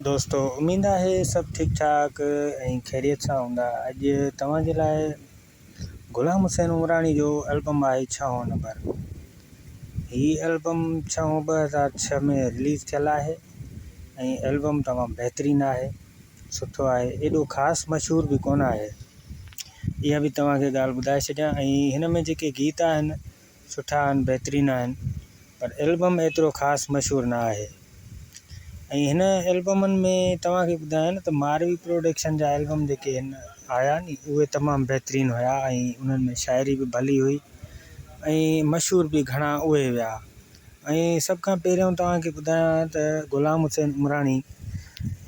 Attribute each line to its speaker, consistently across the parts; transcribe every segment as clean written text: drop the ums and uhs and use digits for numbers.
Speaker 1: दोस्तों उम्मीद है सब ठीक ठाक खैरियत से हूंदा। अॼु तव्हांजे लाइ गुलाम हुसैन उमराणी जो एल्बम आहे 6 नंबर। ही एल्बम 2006 में रिलीज़ थियल है। एल्बम तमामु बहितरीन है, सुठो आहे, एॾो ख़ासि मशहूर भी कोन आहे। इहा भी तव्हांखे ॻाल्हि ॿुधाए छॾियां। हिन में जेके गीत आहिनि सुठा आहिनि, बहितरीन आहिनि, पर एल्बम एतिरो ख़ासि मशहूर न आहे। हिन एल्बमनि में तव्हांखे ॿुधायां न त मारवी प्रोडक्शन जा एल्बम जेके आया नी उहे तमामु बहितरीन हुया। उन्हनि में शाइरी भी भली हुई, मशहूर भी घणा उहे विया। सभ खां पहिरियों तव्हांखे ॿुधायां त गुलाम हुसैन उमराणी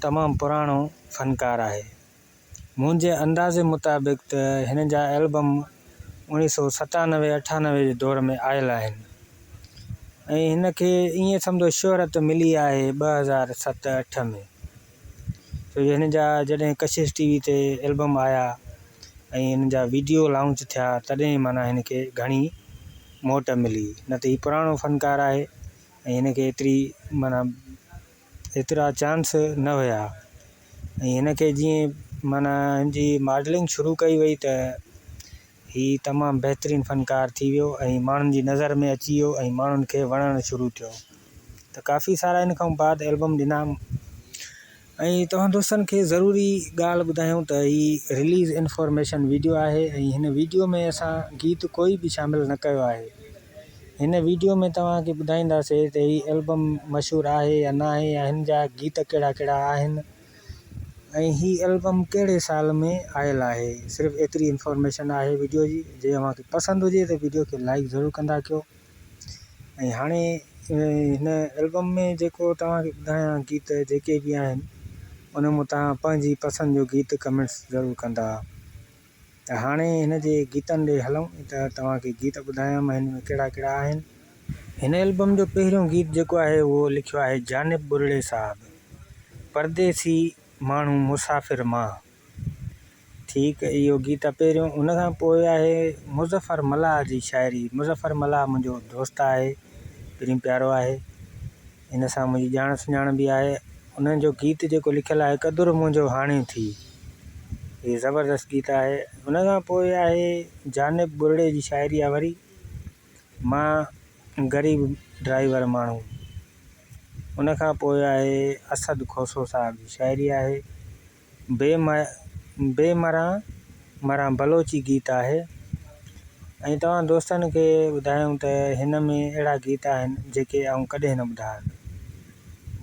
Speaker 1: तमामु पुराणो फ़नकार आहे। मुंहिंजे अंदाज़े मुताबिक़ त हिन जा एल्बम 1997-98 जे दौर में आयल आहिनि। हिन खे ईअं सम्झो शोहरत मिली आहे 2007-08 में। छो हिन जा जॾहिं कशिश टीवी ते एल्बम आया हिन जा वीडियो लॉन्च थिया तॾहिं माना हिन खे घणी मोट मिली। न त ही पुराणो फ़नकार आहे हिन खे एतिरी माना एतिरा चांस न हुया। हिन खे जीअं माना हिन जी मॉडलिंग शुरू कई वई त ही तमामु बहितरीन फ़नकार थी वियो माण्हुनि जी नज़र में अची वियो माण्हुनि खे वणणु शुरू थियो। त काफ़ी सारा इन खां बाद एल्बम ॾिना। तव्हां दोस्तनि खे ज़रूरी ॻाल्हि ॿुधायूं त ही रिलीज़ इन्फॉर्मेशन वीडियो आहे। हिन वीडियो में असां गीत कोई भी शामिल न कयो आहे। हिन वीडियो में तव्हांखे ॿुधाईंदासीं त ही एल्बम मशहूर आहे या न आहे, या हिन जा गीत कहिड़ा कहिड़ा आहिनि, ही एल्बम कहिड़े साल में आयल आहे। सिर्फ़ु एतिरी इन्फॉर्मेशन आहे वीडियो जी। जे तव्हांखे पसंदि हुजे त वीडियो खे लाइक ज़रूरु कंदा कयो। हाणे हिन एल्बम में जेको तव्हांखे ॿुधायां गीत जेके भी आहिनि उन में तव्हां पंहिंजी पसंदि जो गीत कमेंट्स ज़रूरु कंदा। त हाणे हिन जे गीतनि ॾे हलूं त तव्हांखे गीत ॿुधायां हिन में कहिड़ा कहिड़ा आहिनि। हिन एल्बम जो पहिरियों गीत जेको आहे उहो लिखियो आहे जानिब बुरड़े साहब, परदेसी माण्हू मुसाफ़िर मां। ठीकु, इहो गीत पहिरियों। उन खां पोइ आहे मुज़फ़र मल्लाह जी शाइरी। मुज़फ़र मल्लाह मुंहिंजो दोस्त आहे, प्रेम प्यारो आहे, इन सां मुंहिंजी ॼाण सुञाण भी आहे। उन्हनि जो गीत जेको लिखियलु आहे क़दुरु मुंहिंजो हाणे थी, ये ज़बरदस्त गीत आहे। उन खां पोइ आहे जानिब बुरड़े जी शाइरी आहे वरी, मां ग़रीब ड्राइवर माण्हू। उन खां पोइ आहे असद खोसो साहब जी शाइरी आहे, बेमरां मरां बलोची गीत आहे। तव्हां दोस्तनि खे ॿुधायूं त हिन में अहिड़ा गीत आहिनि जेके आउं कॾहिं न ॿुधा आहिनि।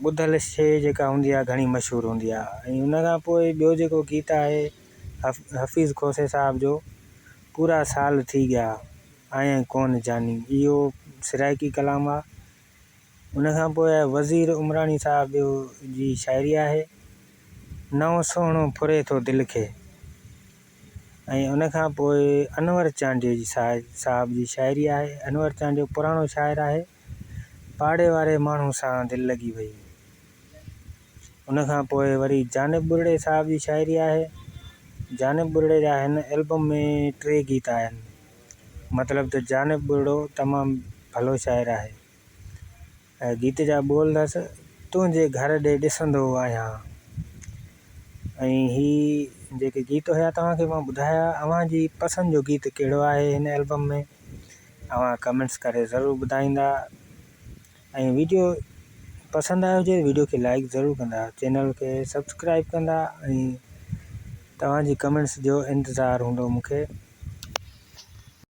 Speaker 1: ॿुधल शइ जेका हूंदी आहे घणी मशहूर हूंदी आहे। उन खां पोइ ॿियो जेको गीत आहे हफ़ीज़ खोसे साहब जो, पूरा साल थी गया आया कोन जानी। इहो सिराइकी कलाम आहे। उन खां पोइ आहे वज़ीर उमराणी साहब जी शाइरी आहे, नओं सुहिणो फुरे थो दिलि खे। उन खां पोइ अनवर चांडियो जी साहब जी शाइरी आहे। अनवर चांडियो पुराणो शाइर आहे, पाड़े वारे माण्हू सां दिलि लॻी वई। उन खां पोइ वरी जानिब बुरड़े साहब जी शाइरी आहे। जानिब बुरड़े जा हिन एल्बम में 3 गीत आहिनि। मतिलबु त जानिब बुरड़ो तमामु भलो शाइर आहे। गीत जा बोल अथसि, तुंहिंजे घर ॾे ॾिसंदो आहियां। ही जेके गीत हुया तव्हांखे मां ॿुधाया। अव्हांजी पसंदि जो गीत कहिड़ो आहे हिन एल्बम में, अव्हां कमेंट्स करे ज़रूरु ॿुधाईंदा। वीडियो पसंदि आयो हुजे वीडियो खे लाइक ज़रूरु कंदा, चैनल खे सब्सक्राइब कंदा। तव्हांजी कमेंट्स जो इंतज़ारु हूंदो मूंखे।